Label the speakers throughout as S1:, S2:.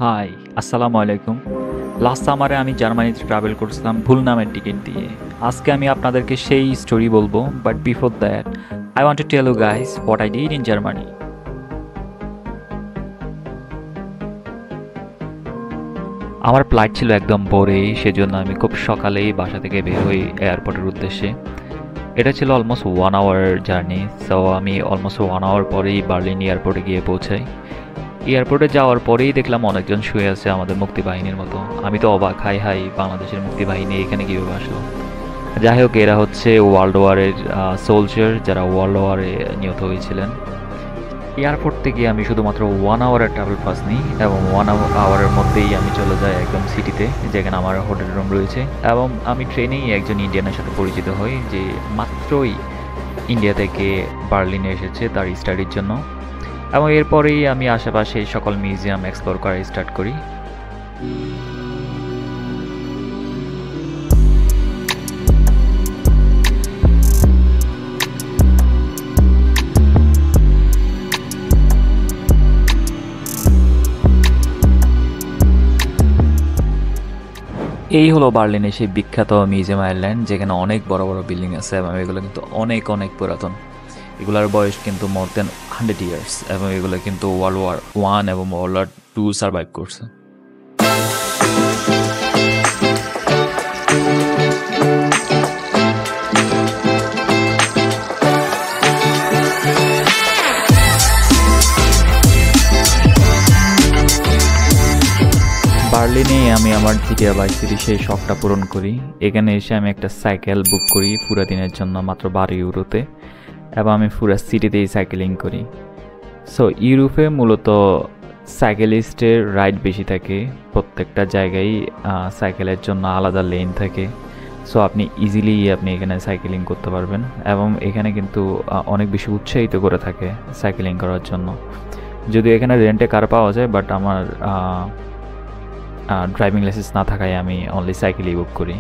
S1: High, আসসালামু আলাইকুম। Last সামারে আমি জার্মানিতে ট্রাভেল করছিলাম ভুল নামের টিকিট দিয়ে। আজকে আমি আপনাদেরকে সেই স্টোরি বলবো, but before that I want to tell you guys what I did in Germany. আমার ফ্লাইট ছিল একদম ভোরেই, সেজন্য আমি খুব সকালেই বাসা থেকে বের হই এয়ারপোর্টের উদ্দেশ্যে। এটা ছিল অলমোস্ট 1 আওয়ার জার্নি, সো আমি অলমোস্ট 1 আওয়ার পরেই বার্লিন এয়ারপোর্টে গিয়ে পৌঁছাই। এয়ারপোর্টে যাওয়ার পরেই দেখলাম অনেকজন শুয়ে আছে আমাদের মুক্তিবাহিনীর মতো। আমি তো অবাক, হাই হাই, বাংলাদেশের মুক্তিবাহিনী এখানে কীভাবে আসলো। যাই হোক, এরা হচ্ছে ওয়ার্ল্ড ওয়ারের সোলজার, যারা ওয়ার্ল্ড ওয়ারে নিহত হয়েছিলেন। এয়ারপোর্ট থেকে আমি শুধুমাত্র 1 আওয়ারের ট্রাভেল পাস নিই এবং 1 আওয়ারের মধ্যেই আমি চলে যাই একদম সিটিতে, যেখানে আমার হোটেল রুম রয়েছে। এবং আমি ট্রেনেই একজন ইন্ডিয়ানের সাথে পরিচিত হই, যে মাত্রই ইন্ডিয়া থেকে বার্লিনে এসেছে তার স্টাডির জন্য। এবং এরপরেই আমি আশেপাশে সকল মিউজিয়াম এক্সপ্লোর করা স্টার্ট করি। এই হলো বার্লিনের সেই বিখ্যাত মিউজিয়াম আইল্যান্ড, যেখানে অনেক বড় বড় বিল্ডিং আছে এবং এগুলো কিন্তু অনেক অনেক পুরাতন। এগুলোর বয়স কিন্তু মোর দেন 100 ইয়ার্স, এবং এগুলো কিন্তু ওয়ার্ল্ড ওয়ার 1 এবং ওয়ার্ল্ড ওয়ার 2 সার্ভাইভ করছে। বার্লিনে আমি আমার জিটিএ বাইক সিটি সেই শখটা পূরণ করি। এখানে এসে আমি একটা সাইকেল বুক করি পুরো দিনের জন্য মাত্র 12 ইউরোতে, এবং আমি পুরো সিটিতেই সাইকেলিং করি। সো ইউরোপে মূলত সাইকেলিস্টের রাইড বেশি থাকে, প্রত্যেকটা জায়গায় সাইকেলের জন্য আলাদা লেন থাকে। সো আপনি ইজিলি আপনি এখানে সাইকেলিং করতে পারবেন, এবং এখানে কিন্তু অনেক বেশি উৎসাহিত করে থাকে সাইকেলিং করার জন্য। যদিও এখানে রেন্টে কার পাওয়া যায়, বাট আমার ড্রাইভিং লাইসেন্স না থাকায় আমি অনলি সাইকেলই বুক করি।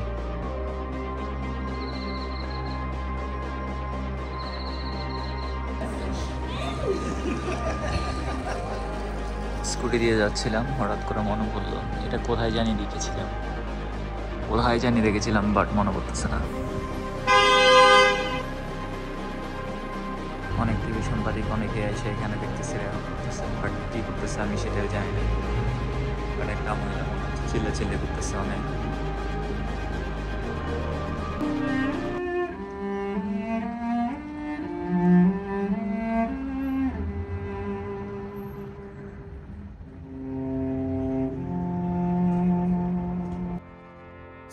S1: স্কুটি দিয়ে যাচ্ছিলাম, হঠাৎ করে মনে পড়লো এটা কোথায় জানি দেখেছিলাম, বাট মনে পড়তেছে না। অনেক টিভি সাংবাদিক অনেকে এসে এখানে দেখতেছে, রেকর্ড করতেছে, বাট কী করতেছে আমি সেটাও জানি না। বাট একটা মহিলা মনে হচ্ছে চিল্লে করতেছে অনেক।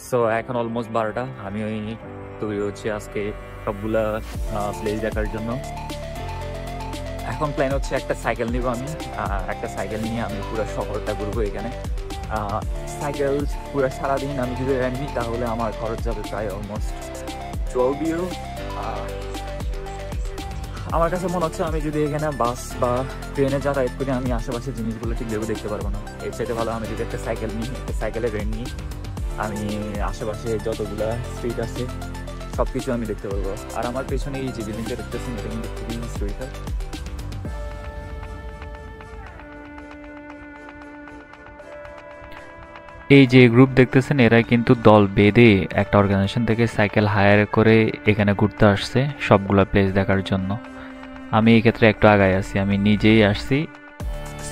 S1: সো এখন অলমোস্ট 12টা, আমি ওই তৈরি হচ্ছি আজকে সবগুলা প্লেস দেখার জন্য। এখন প্ল্যান হচ্ছে একটা সাইকেল নিব আমি, একটা সাইকেল নিয়ে আমি পুরো শহরটা ঘুরবো এখানে। সাইকেল পুরো সারাদিন আমি যদি রেন্ট নিই তাহলে আমার খরচ যাবে প্রায় অলমোস্ট 12 ইউরো। আমার কাছে মনে হচ্ছে আমি যদি এখানে বাস বা ট্রেনে যাতায়াত করি আমি আশেপাশের জিনিসগুলো ঠিকভাবে দেখতে পারবো না। এর চাইতে ভালো আমি যদি একটা সাইকেল নিই, একটা সাইকেলের রেন্ট নিই, আমি আশেপাশে যতগুলা স্ট্রিট আছে সব কিছু আমি দেখতে পারবো। আর আমার পেছনে এই যে বিল্ডিংটা দেখতেছেন, এটা কিন্তু খুবই হিস্টোরিক্যাল। এই যে গ্রুপ দেখতেছেন, এরাই কিন্তু দল বেঁধে একটা অর্গানাইজেশন থেকে সাইকেল হায়ার করে এখানে ঘুরতে আসছে সবগুলা প্লেস দেখার জন্য। আমি এই ক্ষেত্রে একটু আগায় আছি, আমি নিজেই আসছি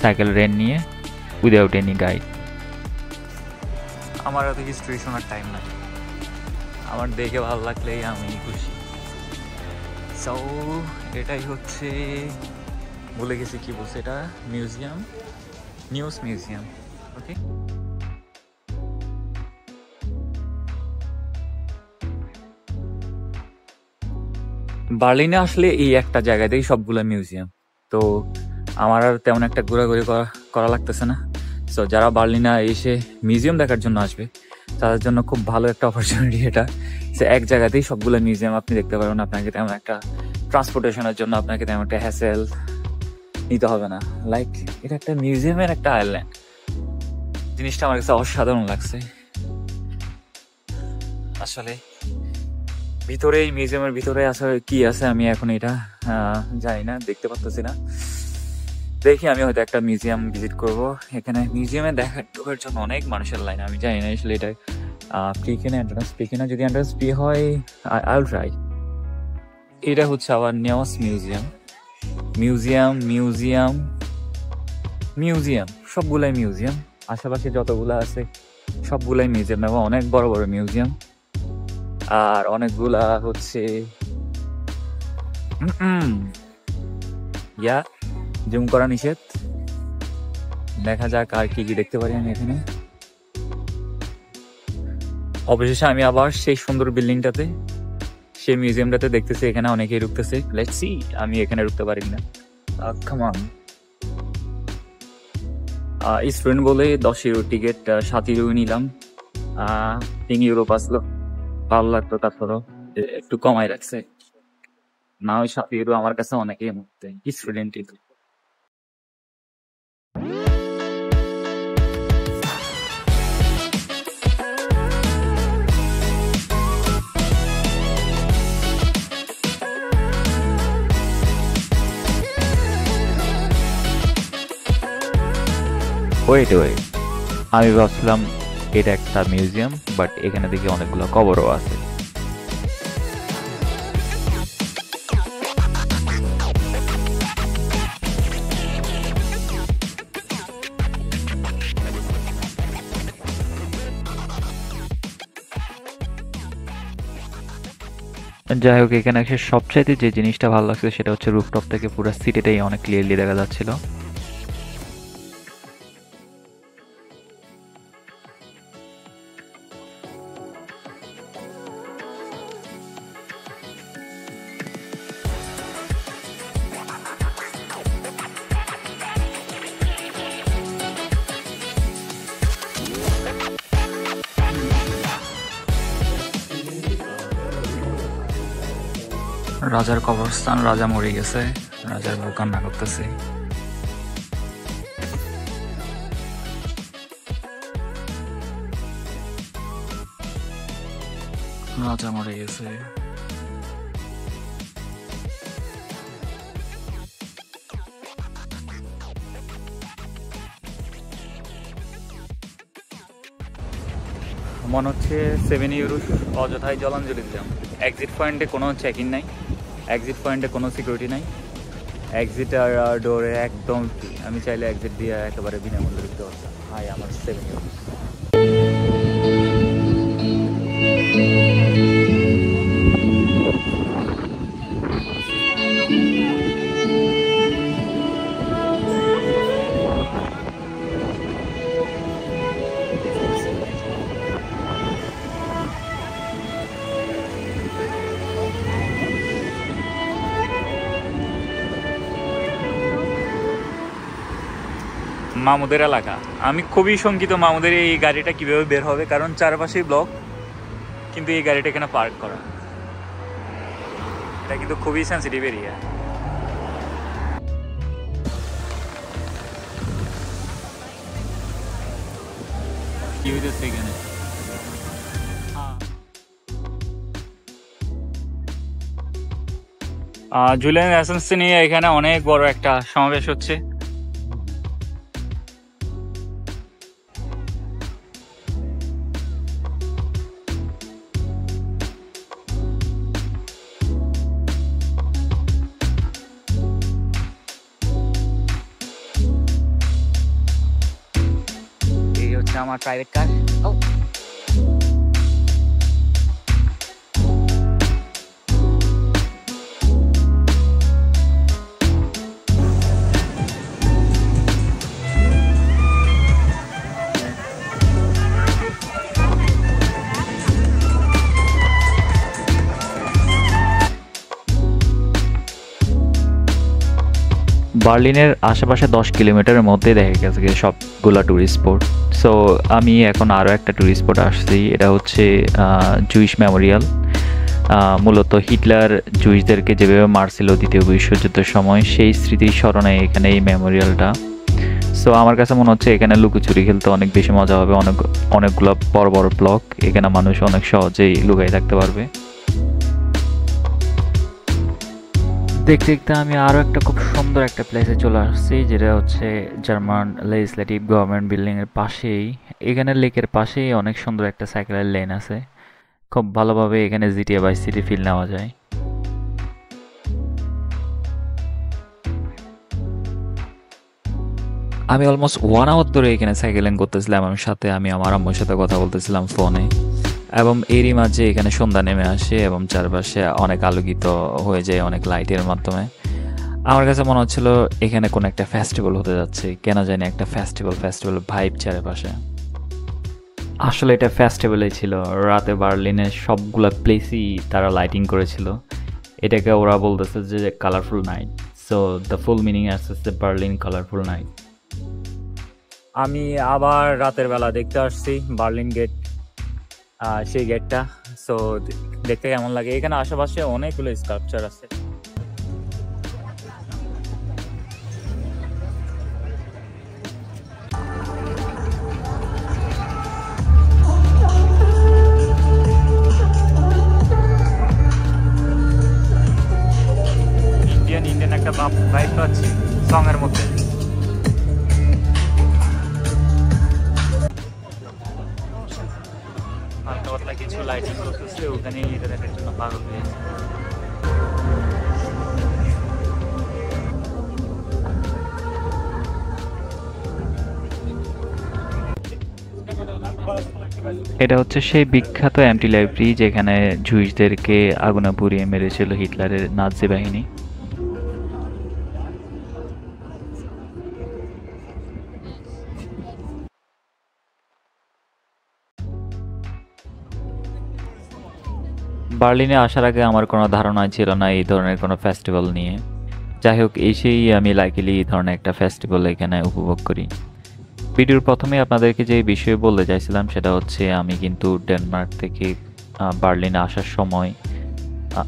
S1: সাইকেল রেন্ট নিয়ে উইদাউট এনি গাইড। আমার এত হিস্ট্রি শোনার টাইম নাই, আমার দেখে ভালো লাগলেই আমি খুশি। সো এটাই হচ্ছে, বলে গেছি কি বলছে এটা, মিউজিয়াম, নিউজ মিউজিয়াম। ওকে, বার্লিনে আসলে এই একটা জায়গাতেই সবগুলো মিউজিয়াম। তো আমার আর তেমন একটা ঘোরাঘুরি করা লাগতেছে না। সো যারা বার্লিনে এসে মিউজিয়াম দেখার জন্য আসবে তাদের জন্য খুব ভালো একটা অপরচুনিটি এটা। সে এক জায়গাতেই সবগুলো মিউজিয়াম আপনি দেখতে পারবেন, আপনাকে তেমন একটা ট্রান্সপোর্টেশনের জন্য আপনাকে তেমন একটা হ্যাসেল নিতে হবে না। লাইক এটা একটা মিউজিয়ামের একটা আইল্যান্ড, জিনিসটা আমার কাছে অসাধারণ লাগছে আসলে। ভিতরেই মিউজিয়ামের ভিতরে আসলে কি আছে আমি এখন এটা জানি না, দেখতে পারতেছি না। দেখি আমি হয়তো একটা মিউজিয়াম ভিজিট করব। এখানে মিউজিয়ামে ঢোকার জন্য অনেক মানুষের লাইন। আমি জানি না আসলে এটা ফ্রি কিনা এন্ট্রান্স ফ্রি কিনা। যদি এন্ট্রান্স ফ্রি হয় আই উইল ট্রাই। এটা হচ্ছে আবার নেওয়াস মিউজিয়াম। মিউজিয়াম মিউজিয়াম মিউজিয়াম সবগুলাই মিউজিয়াম। আশেপাশে যতগুলা আছে সবগুলাই মিউজিয়াম এবং অনেক বড় বড় মিউজিয়াম। আর অনেকগুলা হচ্ছে ইয়া জুম করা নিষেধ। দেখা যাক আর কি কি দেখতে পারি আমি এখানে। অবশেষে আমি আবার সেই সুন্দর বিল্ডিংটাতে, সেই মিউজিয়ামটাতে দেখতেছি এখানে অনেকেই ঢুকতেছে। লেটস সি আমি এখানে ঢুকতে পারি না। Come on. স্টুডেন্ট বলে 10 ইউরো টিকিট, 7 ইউরো নিলাম। 3 ইউরো বাঁচলো। ভালো লাগতো, তারপরও একটু কমাই রাখছে। না ওই 7 ইউরো আমার কাছে অনেকেই মুহূর্তে স্টুডেন্টই তো। ওয়েট ওয়েট, আমি ভাবছিলাম এটা একটা মিউজিয়াম, বাট এখানে দেখি অনেকগুলো কবরও আছে। যাই হোক, এখানে এসে সবচাইতে যে জিনিসটা ভালো লাগছে সেটা হচ্ছে রুফটপ থেকে পুরো সিটিটাই অনেক ক্লিয়ারলি দেখা যাচ্ছিল। রাজার কবরস্থান, রাজা মরে গেছে, রাজার বউ কান্না করতেছে। রাজা মরে গেছে। মনে হচ্ছে 7 ইউরো অযথায় জলাঞ্জলি দিলাম। এক্সিট পয়েন্টে কোনো চেকিং নাই, এক্সিট পয়েন্টে কোনো সিকিউরিটি নাই, এক্সিট আর ডোরে একদম ফ্রি। আমি চাইলে এক্সিট দিয়ে একেবারে বিনামূল্যে ঢুকতে পারতাম। হাই, আমার 7 ইউরো। মামুদের এলাকা। আমি খুবই শঙ্কিত মামুদের এই গাড়িটা কিভাবে বের হবে, কারণ চারপাশেই ব্লক, কিন্তু এই গাড়িটা এখানে পার্ক করা। এটা কিন্তু খুবই সেন্সিটিভ এরিয়া। কি হইতেছে এখানে? জুলিয়ান অ্যাসান্সকে নিয়ে এখানে অনেক বড় একটা সমাবেশ হচ্ছে। আমার প্রাইভেট কার। বার্লিনের আশেপাশে 10 কিলোমিটারের মধ্যে দেখা গেছে সবগুলা ট্যুরিস্ট স্পট। সো আমি এখন আরও একটা ট্যুরিস্ট স্পট আসছি, এটা হচ্ছে জুইশ মেমোরিয়াল। মূলত হিটলার জুইশদেরকে যেভাবে মারছিল দ্বিতীয় বিশ্বযুদ্ধের সময়, সেই স্মৃতির স্মরণে এখানে এই মেমোরিয়ালটা। সো আমার কাছে মনে হচ্ছে এখানে লুকোচুরি খেলতে অনেক বেশি মজা হবে। অনেকগুলো বড় বড় ব্লক, এখানে মানুষ অনেক সহজেই লুকাই থাকতে পারবে। দেখতে দেখতে আমি আরও একটা খুব সুন্দর একটা প্লেসে চলে আসছি, যেটা হচ্ছে জার্মান লেজিসলেটিভ গভর্নমেন্ট বিল্ডিংয়ের পাশেই। এখানে লেকের পাশেই অনেক সুন্দর একটা সাইকেলের লেন আছে। খুব ভালোভাবে এখানে জিটিএ বাই সিটি ফিল নেওয়া যায়। আমি অলমোস্ট 1 আওয়ার ধরে এখানে সাইকেলিং করতেছিলাম, এবং সাথে আমি আমার আম্মুর সাথে কথা বলতেছিলাম ফোনে। এবং এরই মাঝে এখানে সন্ধ্যা নেমে আসে এবং চারপাশে অনেক আলোকিত হয়ে যায় অনেক লাইটের মাধ্যমে। আমার কাছে মনে হচ্ছিল এখানে কোনো একটা ফেস্টিভ্যাল হতে যাচ্ছে, কেন জানি একটা ফেস্টিভ্যাল ভাইব চারপাশে। আসলে এটা ফেস্টিভ্যালই ছিল। রাতে বার্লিনের সবগুলা প্লেসই তারা লাইটিং করেছিল। এটাকে ওরা বলতেছে যে colourful night. So the full meaning আসছে বার্লিন কালারফুল নাইট। আমি আবার রাতের বেলা দেখতে আসছি বার্লিন গেট, সেই গেটটা। সো দেখতে কেমন লাগে। এখানে আশেপাশে অনেকগুলো স্কাল্পচার আছে। ইন্ডিয়ান একটা ভাইব পাচ্ছি সং এর মধ্যে। হালকা পাতলা কিছু লাইটিং করতেছে, ওখানে ইন্টারনেটের জন্য পাগল হয়েছে। এটা হচ্ছে সেই বিখ্যাত এমটি লাইব্রেরি যেখানে জুইসদেরকে আগুনে পুড়িয়ে মেরেছিল হিটলারের নাৎসি বাহিনী। বার্লিনে আসার আগে আমার কোনো ধারণা ছিল না এই ধরনের কোনো ফেস্টিভ্যাল নিয়ে। যাই হোক, এসেই আমি লাকিলি এই ধরনের একটা ফেস্টিভ্যাল এখানে উপভোগ করি। ভিডিওর প্রথমে আপনাদেরকে যে বিষয়ে বলতে চাইছিলাম সেটা হচ্ছে আমি কিন্তু ডেনমার্ক থেকে বার্লিনে আসার সময়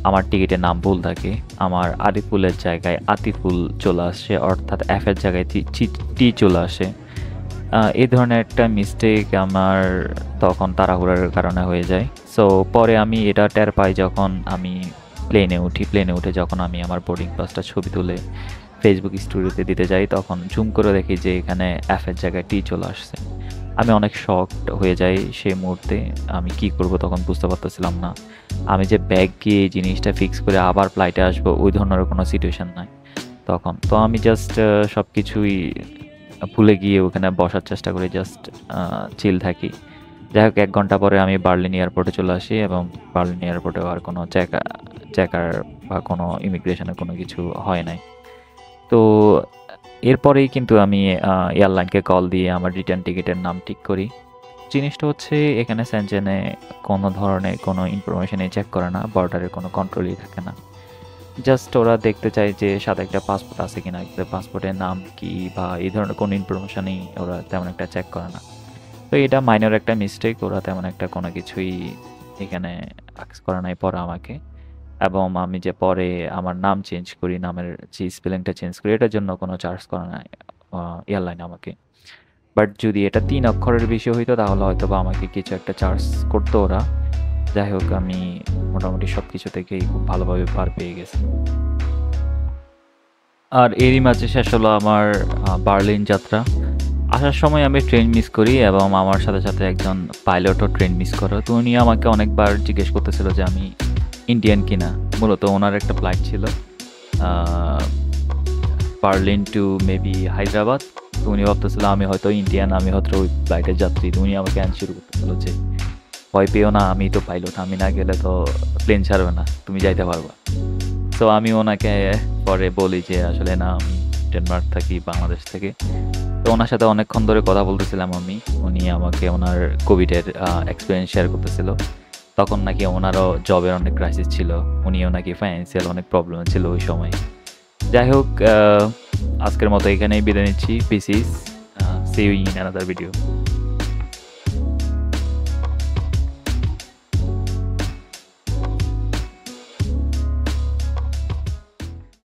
S1: আমার টিকিটের নাম ভুল থাকে। আমার আদিপুলের জায়গায় আতিফুল চলে আসে, অর্থাৎ এফের জায়গায় টি চলে আসে। এই ধরনের একটা মিস্টেক আমার তখন তাড়াহুড়ার কারণে হয়ে যায়। সো পরে আমি এটা টের পাই যখন আমি প্লেনে উঠে যখন আমি আমার বোর্ডিং পাসটা ছবি তুলে ফেসবুক স্টোরিতে দিতে যাই, তখন জুম করে দেখি যে এখানে এফের জায়গায় টি চলে আসছে। আমি অনেক শকড হয়ে যাই সেই মুহূর্তে। আমি কি করব তখন বুঝতে পারতেছিলাম না। আমি যে ব্যাগ গিয়ে এই জিনিসটা ফিক্স করে আবার ফ্লাইটে আসবো, ওই ধরনের কোনো সিচুয়েশন নাই তখন। তো আমি জাস্ট সব কিছুই ভুলে গিয়ে ওখানে বসার চেষ্টা করি, জাস্ট চিল থাকি। যাই হোক, 1 ঘন্টা পরে আমি বার্লিন এয়ারপোর্টে চলে আসি, এবং বার্লিন এয়ারপোর্টেও আর কোনো চেকার বা কোনো ইমিগ্রেশনের কোনো কিছু হয় নাই। তো এরপরেই কিন্তু আমি এয়ারলাইনকে কল দিয়ে আমার রিটার্ন টিকিটের নাম ঠিক করি। জিনিসটা হচ্ছে এখানে সেনজেনে কোনো ধরনের কোনো ইনফরমেশনই চেক করে না, বর্ডারে কোনো কন্ট্রোলই থাকে না। জাস্ট ওরা দেখতে চায় যে সাথে একটা পাসপোর্ট আছে কিনা, পাসপোর্টের নাম কি বা এই ধরনের কোনো ইনফরমেশনই ওরা তেমন একটা চেক করে না। তো এটা মাইনর একটা মিস্টেক, ওরা তেমন একটা কোনো কিছুই এখানে আক্স করে নাই পরে আমাকে। এবং আমি যে পরে আমার নাম চেঞ্জ করি, নামের যে স্পেলিংটা চেঞ্জ করি, এটার জন্য কোনো চার্জ করে না এয়ারলাইন আমাকে। বাট যদি এটা 3 অক্ষরের বেশি হইতো তাহলে হয়তো বা আমাকে কিছু একটা চার্জ করতো ওরা। যাই হোক, আমি মোটামুটি সব কিছু থেকেই খুব ভালোভাবে পার পেয়ে গেছি। আর এরই মাঝে শেষ হলো আমার বার্লিন যাত্রা। আসার সময় আমি ট্রেন মিস করি, এবং আমার সাথে সাথে একজন পাইলটও ট্রেন মিস করে। তো উনি আমাকে অনেকবার জিজ্ঞেস করতেছিল যে আমি ইন্ডিয়ান কিনা। মূলত ওনার একটা ফ্লাইট ছিল বার্লিন টু মেবি হায়দ্রাবাদ। তো উনি ভাবতেছিল আমি হয়তো ইন্ডিয়ান, আমি হয়তো ওই ফ্লাইটের যাত্রী। তো উনি আমাকে শুরু করতেছিল যে ভয় পেও না, আমি তো পাইলট, আমি না গেলে তো প্লেন ছাড়বে না, তুমি যাইতে পারবা। তো আমি ওনাকে পরে বলি যে আসলে না, আমি ডেনমার্ক থাকি, বাংলাদেশ থেকে। তো ওনার সাথে অনেকক্ষণ ধরে কথা বলতেছিলাম আমি। উনি আমাকে ওনার কোভিডের এক্সপিরিয়েন্স শেয়ার করতেছিল। তখন নাকি ওনারও জবের অনেক ক্রাইসিস ছিল, উনিও নাকি ফাইন্যান্সিয়াল অনেক প্রবলেম ছিল ওই সময়। যাই হোক, আজকের মতো এখানেই বিদায় নিচ্ছি। Peace is see you in another video.